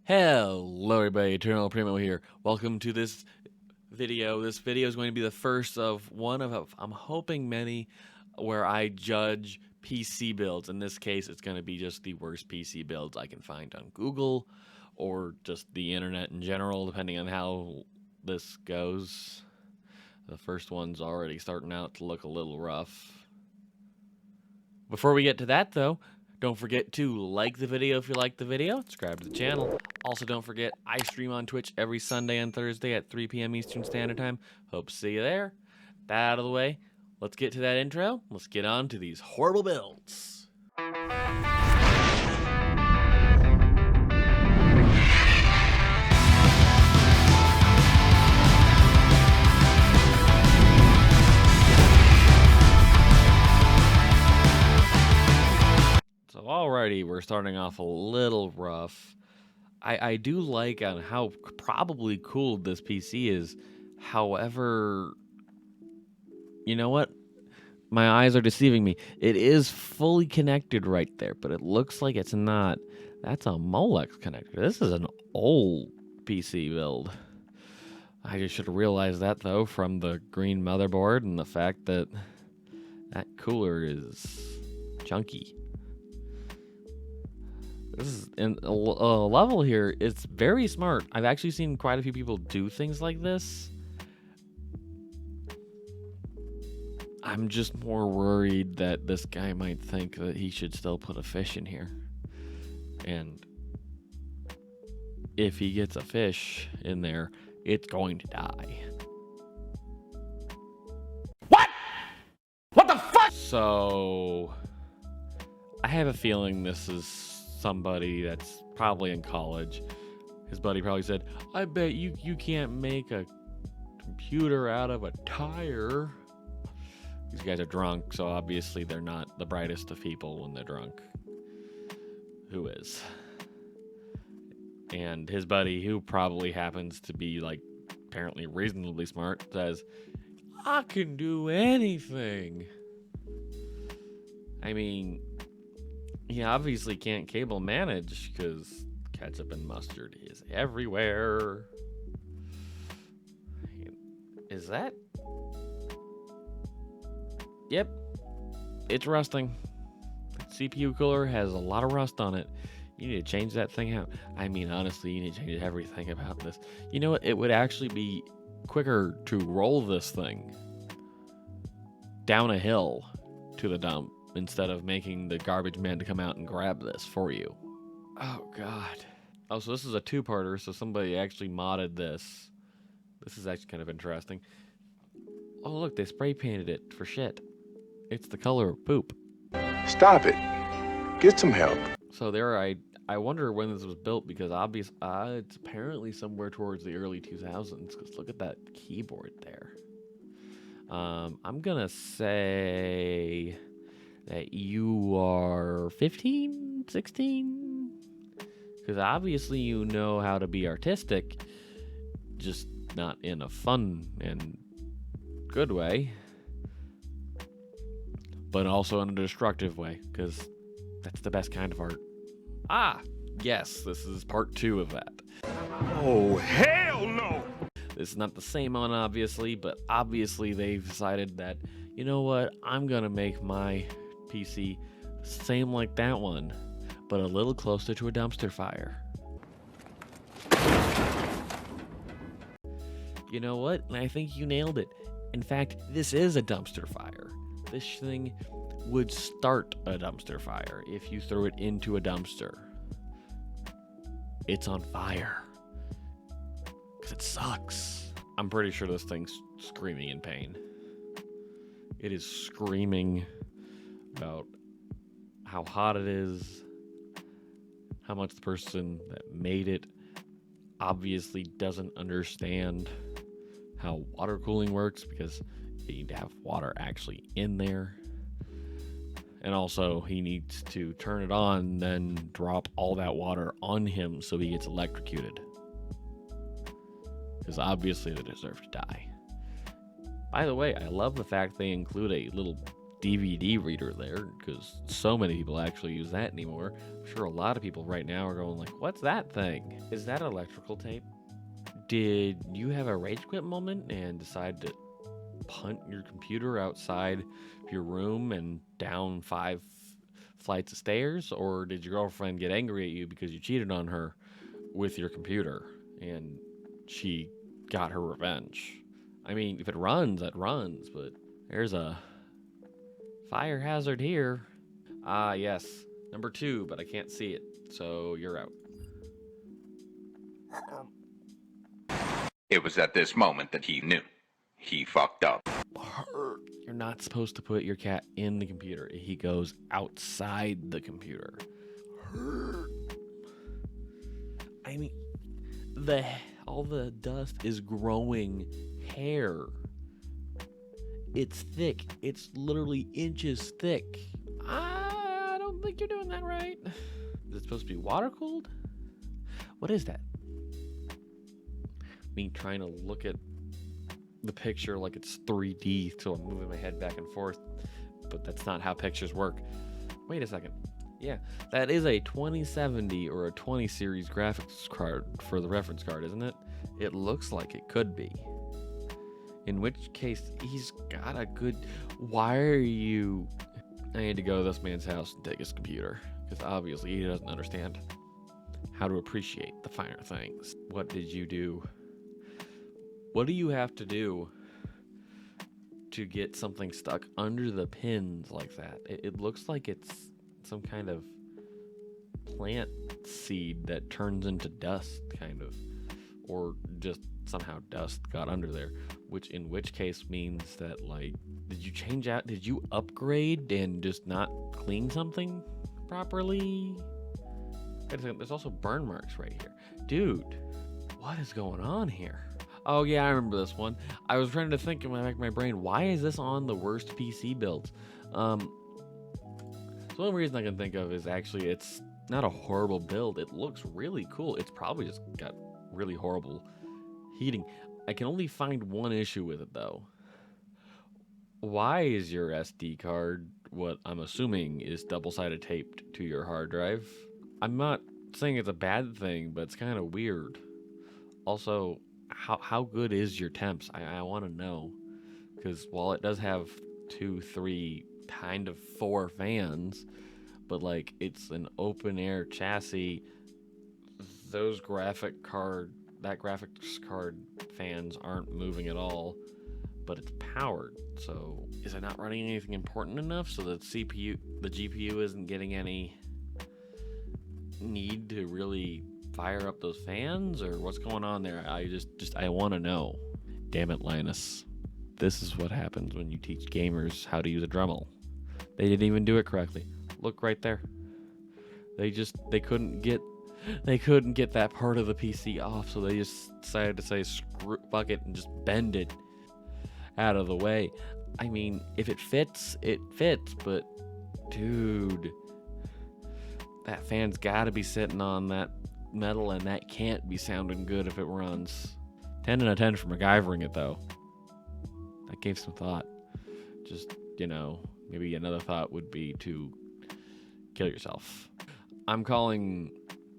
Hello everybody, Eternal Primo here. Welcome to this video. This video is going to be the first of one of, I'm hoping, many where I judge PC builds. In this case, it's going to be just the worst PC builds I can find on Google or just the internet in general, depending on how this goes. The first one's already starting out to look a little rough. Before we get to that though, don't forget to like the video if you like the video, subscribe to the channel. Also, don't forget, I stream on Twitch every Sunday and Thursday at 3 p.m. Eastern Standard Time. Hope to see you there. That out of the way, let's get to that intro. Let's get on to these horrible builds. So already we're starting off a little rough. I do like on how probably cool this PC is. However, you know what? My eyes are deceiving me. It is fully connected right there, but it looks like it's not. That's a Molex connector. This is an old PC build. I just should have realized that, though, from the green motherboard and the fact that that cooler is chunky. This is in a level here. It's very smart. I've actually seen quite a few people do things like this. I'm just more worried that this guy might think that he should still put a fish in here. And if he gets a fish in there, it's going to die. What? What the fuck? So I have a feeling this is somebody that's probably in college. His buddy probably said, I bet you can't make a computer out of a tire. These guys are drunk, so obviously they're not the brightest of people when they're drunk. Who is? And his buddy, who probably happens to be, like, apparently reasonably smart, says, I can do anything. I mean, he obviously can't cable manage because ketchup and mustard is everywhere. Is that? Yep, it's rusting. The CPU cooler has a lot of rust on it. You need to change that thing out. I mean, honestly, you need to change everything about this. You know what? It would actually be quicker to roll this thing down a hill to the dump instead of making the garbage man to come out and grab this for you. Oh, God. Oh, so this is a two-parter, so somebody actually modded this. This is actually kind of interesting. Oh, look, they spray painted it for shit. It's the color of poop. Stop it. Get some help. So there, I wonder when this was built, because it's apparently somewhere towards the early 2000s, because look at that keyboard there. I'm gonna say that you are 15, 16? Because obviously you know how to be artistic, just not in a fun and good way. But also in a destructive way, because that's the best kind of art. Ah, yes, this is part 2 of that. Oh, hell no! This is not the same one, obviously, but obviously they've decided that, you know what, I'm gonna make my PC same like that one, but a little closer to a dumpster fire. You know what? And I think you nailed it. In fact, this is a dumpster fire. This thing would start a dumpster fire if you threw it into a dumpster. It's on fire. Because it sucks. I'm pretty sure this thing's screaming in pain. It is screaming about how hot it is, how much the person that made it obviously doesn't understand how water cooling works, because you need to have water actually in there. And also, he needs to turn it on, then drop all that water on him so he gets electrocuted. Because obviously they deserve to die. By the way, I love the fact they include a little DVD reader there, because so many people actually use that anymore. I'm sure a lot of people right now are going like, what's that thing? Is that electrical tape? Did you have a rage quit moment and decide to punt your computer outside your room and down 5 flights of stairs? Or did your girlfriend get angry at you because you cheated on her with your computer and she got her revenge? I mean, if it runs, it runs, but there's a fire hazard here. Ah, yes. Number 2, but I can't see it, so you're out. It was at this moment that he knew. He fucked up. You're not supposed to put your cat in the computer. He goes outside the computer. I mean, all the dust is growing hair. It's thick. It's literally inches thick. I don't think you're doing that right. Is it supposed to be water cooled? What is that? Me trying to look at the picture like it's 3D, so I'm moving my head back and forth, but that's not how pictures work. Wait a second. Yeah, that is a 2070 or a 20 series graphics card for the reference card, isn't it? It looks like it could be. In which case, he's got a good... Why are you... I need to go to this man's house and take his computer, because obviously he doesn't understand how to appreciate the finer things. What did you do? What do you have to do to get something stuck under the pins like that? It looks like it's some kind of plant seed that turns into dust, kind of. Or just somehow dust got under there. In which case means that, like, did you upgrade and just not clean something properly? Wait a second, there's also burn marks right here. Dude, what is going on here? Oh yeah, I remember this one. I was trying to think in the back of my brain, why is this on the worst PC builds? So the only reason I can think of is actually it's not a horrible build. It looks really cool. It's probably just got really horrible heating. I can only find one issue with it though. Why is your SD card what I'm assuming is double-sided taped to your hard drive? I'm not saying it's a bad thing, but it's kind of weird. Also, how good is your temps? I want to know, because while it does have 2, 3, kind of 4 fans, but like it's an open air chassis, that graphics card fans aren't moving at all, but it's powered. So is it not running anything important enough so that the GPU isn't getting any need to really fire up those fans, or what's going on there? I want to know. Damn it, Linus. This is what happens when you teach gamers how to use a Dremel. They didn't even do it correctly. Look right there. They couldn't get that part of the PC off, so they just decided to say fuck it and just bend it out of the way. I mean, if it fits, it fits, but dude, that fan's gotta be sitting on that metal, and that can't be sounding good if it runs. 10 out of 10 for MacGyvering it though. That gave some thought. Just, maybe another thought would be to kill yourself. I'm calling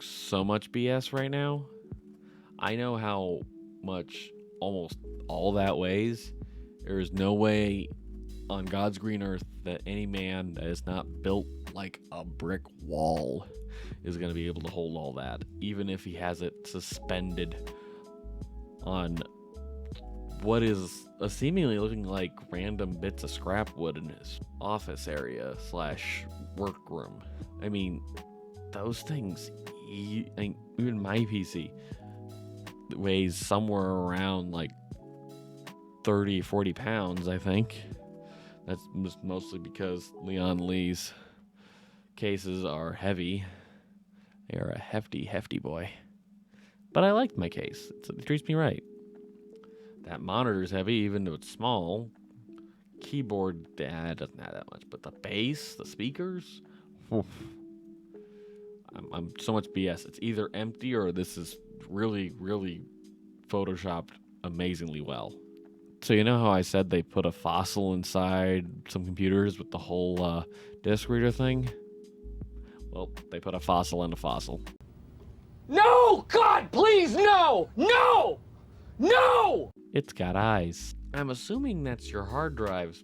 so much BS right now. I know how much almost all that weighs. There is no way on God's green earth that any man that is not built like a brick wall is going to be able to hold all that, even if he has it suspended on what is a seemingly looking like random bits of scrap wood in his office area / workroom. I mean, those things, even my PC weighs somewhere around like 30, 40 pounds, I think. That's mostly because Leon Lee's cases are heavy. They are a hefty, hefty boy. But I liked my case. It treats me right. That monitor's heavy, even though it's small. Keyboard, it doesn't have that much. But the bass, the speakers, oof. I'm so much BS. It's either empty or this is really, really photoshopped amazingly well. So you know how I said they put a fossil inside some computers with the whole disk reader thing? Well, they put a fossil in a fossil. No! God, please, no! No! No! It's got eyes. I'm assuming that's your hard drives,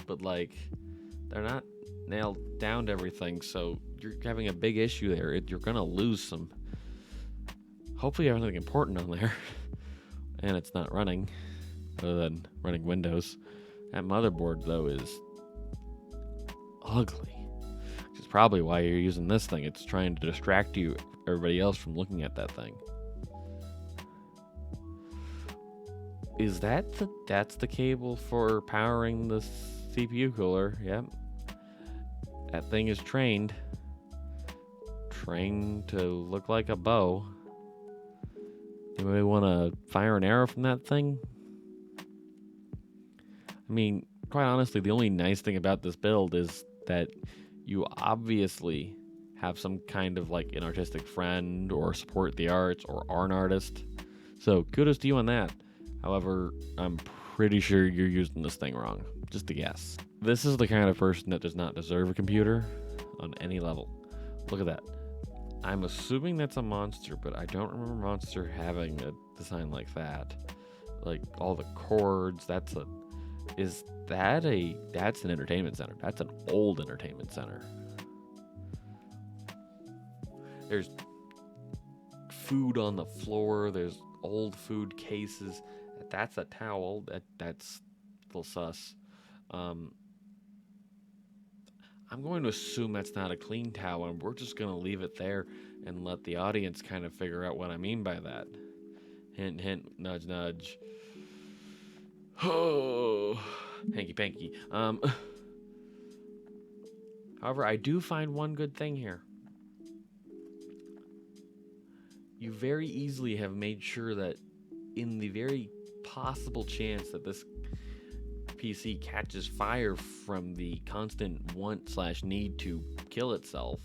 but like, they're not nailed down to everything, so you're having a big issue there. You're gonna lose some. Hopefully you have anything important on there. And it's not running, other than running Windows. That motherboard, though, is ugly. Which is probably why you're using this thing. It's trying to distract you, everybody else, from looking at that thing. Is that's the cable for powering the CPU cooler? Yep. That thing is trained to look like a bow. Anybody want to fire an arrow from that thing? I mean, quite honestly, the only nice thing about this build is that you obviously have some kind of like an artistic friend or support the arts or are an artist. So kudos to you on that. However, I'm pretty sure you're using this thing wrong. Just a guess. This is the kind of person that does not deserve a computer on any level. Look at that. I'm assuming that's a monster, but I don't remember Monster having a design like that. Like all the cords, that's an entertainment center. That's an old entertainment center. There's food on the floor, there's old food cases. That's a towel. That's a little sus. I'm going to assume that's not a clean towel, and we're just going to leave it there and let the audience kind of figure out what I mean by that. Hint, hint, nudge, nudge. Oh, hanky panky. However, I do find one good thing here. You very easily have made sure that in the very possible chance that this PC catches fire from the constant want/need to kill itself,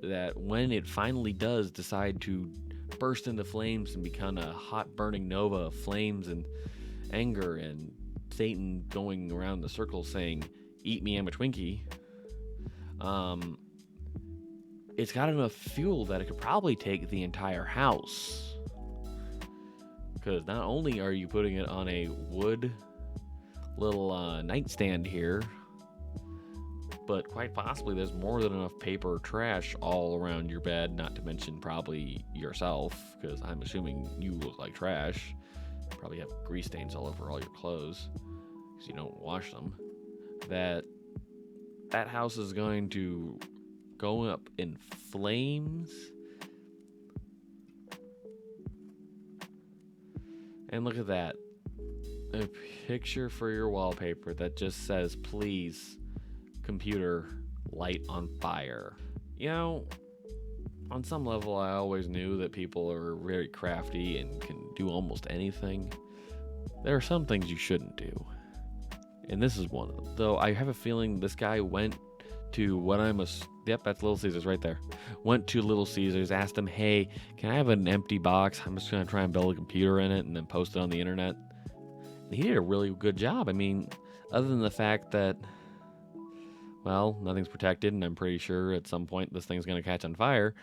that when it finally does decide to burst into flames and become a hot burning nova of flames and anger and Satan going around the circle saying, "Eat me, I'm a Twinkie," it's got enough fuel that it could probably take the entire house. Because not only are you putting it on a wood little nightstand here, but quite possibly there's more than enough paper or trash all around your bed, not to mention probably yourself, because I'm assuming you look like trash. You probably have grease stains all over all your clothes because you don't wash them. That house is going to go up in flames. And look at that. A picture for your wallpaper that just says, "Please, computer, light on fire." You know, on some level, I always knew that people are very crafty and can do almost anything. There are some things you shouldn't do. And this is one of them. Though I have a feeling this guy went to yep, that's Little Caesars right there. Went to Little Caesars, asked him, "Hey, can I have an empty box? I'm just going to try and build a computer in it and then post it on the internet." And he did a really good job. I mean, other than the fact that, well, nothing's protected, and I'm pretty sure at some point this thing's going to catch on fire.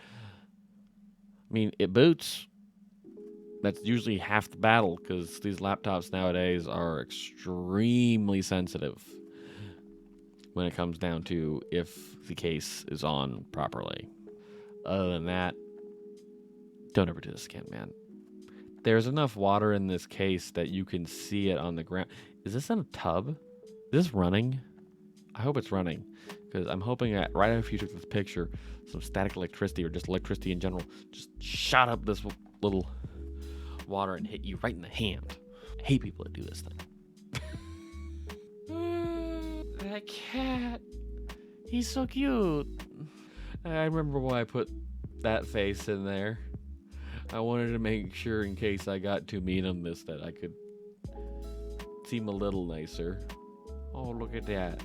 I mean, it boots. That's usually half the battle, because these laptops nowadays are extremely sensitive when it comes down to if the case is on properly. Other than that, don't ever do this again, man. There's enough water in this case that you can see it on the ground. Is this in a tub? Is this running? I hope it's running, because I'm hoping that right after you took this picture, some static electricity or just electricity in general just shot up this little water and hit you right in the hand. I hate people that do this thing. That cat. He's so cute. I remember why I put that face in there. I wanted to make sure in case I got to meet him that I could seem a little nicer. Oh, look at that.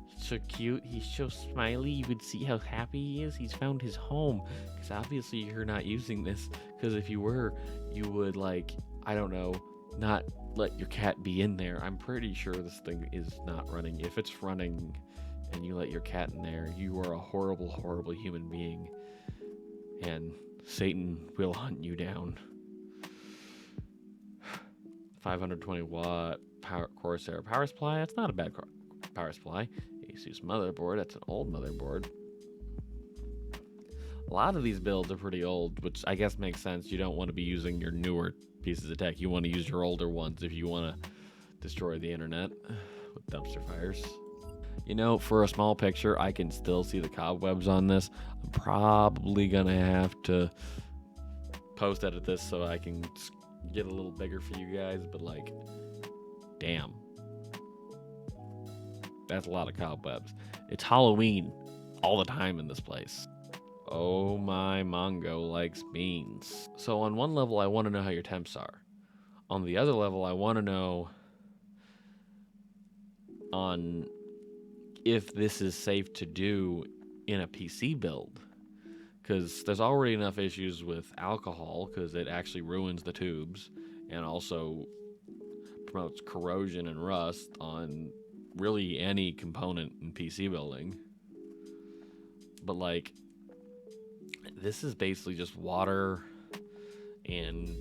He's so cute. He's so smiley. You could see how happy he is. He's found his home. Because obviously you're not using this. Because if you were, you would, like, I don't know, not let your cat be in there. I'm pretty sure this thing is not running. If it's running and you let your cat in there, you are a horrible, horrible human being. And Satan will hunt you down. 520 watt Corsair power supply. That's not a bad power supply. ASUS motherboard. That's an old motherboard. A lot of these builds are pretty old, which I guess makes sense. You don't want to be using your newer pieces of tech. You want to use your older ones if you want to destroy the internet with dumpster fires. You know, for a small picture, I can still see the cobwebs on this. I'm probably gonna have to post edit this so I can get a little bigger for you guys, but like, damn, that's a lot of cobwebs. It's Halloween all the time in this place. Oh my, Mongo likes beans. So on one level, I want to know how your temps are. On the other level, I want to know on if this is safe to do in a PC build. Because there's already enough issues with alcohol, because it actually ruins the tubes, and also promotes corrosion and rust on really any component in PC building. But like, this is basically just water and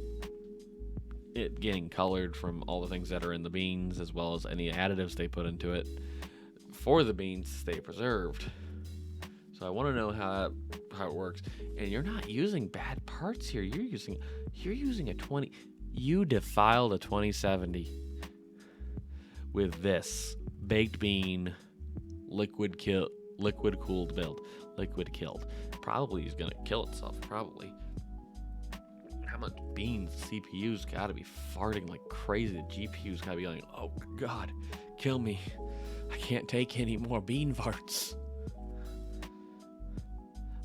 it getting colored from all the things that are in the beans, as well as any additives they put into it for the beans to stay preserved. So I want to know how it works. And you're not using bad parts here. You're using a 20. You defiled a 2070 with this baked bean liquid cooled build. Liquid killed. Probably is gonna kill itself. Probably. How much beans? CPU's gotta be farting like crazy. The GPU's gotta be like, oh god, kill me. I can't take any more bean farts.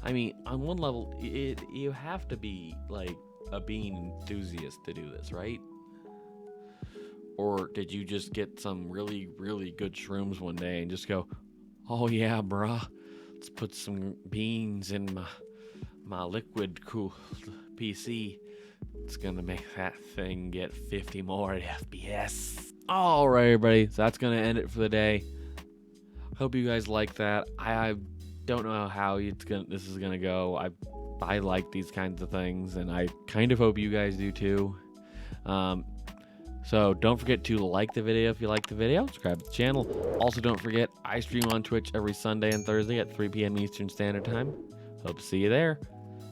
I mean, on one level, you have to be like a bean enthusiast to do this, right? Or did you just get some really, really good shrooms one day and just go, oh yeah, bruh, let's put some beans in my liquid cooled PC. It's gonna make that thing get 50 more FPS. All right, everybody, so that's gonna end it for the day. Hope you guys like that. I don't know how this is gonna go. I like these kinds of things, and I kind of hope you guys do too. So don't forget to like the video if you like the video. Subscribe to the channel. Also, don't forget, I stream on Twitch every Sunday and Thursday at 3 p.m. Eastern Standard Time. Hope to see you there.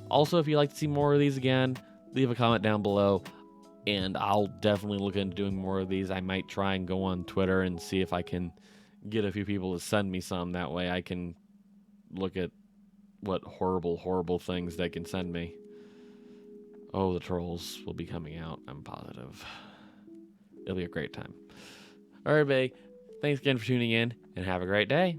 Also, if you'd like to see more of these again, leave a comment down below, and I'll definitely look into doing more of these. I might try and go on Twitter and see if I can get a few people to send me some. That way I can look at what horrible, horrible things they can send me. Oh, the trolls will be coming out, I'm positive. It'll be a great time. All right, everybody. Thanks again for tuning in, and have a great day.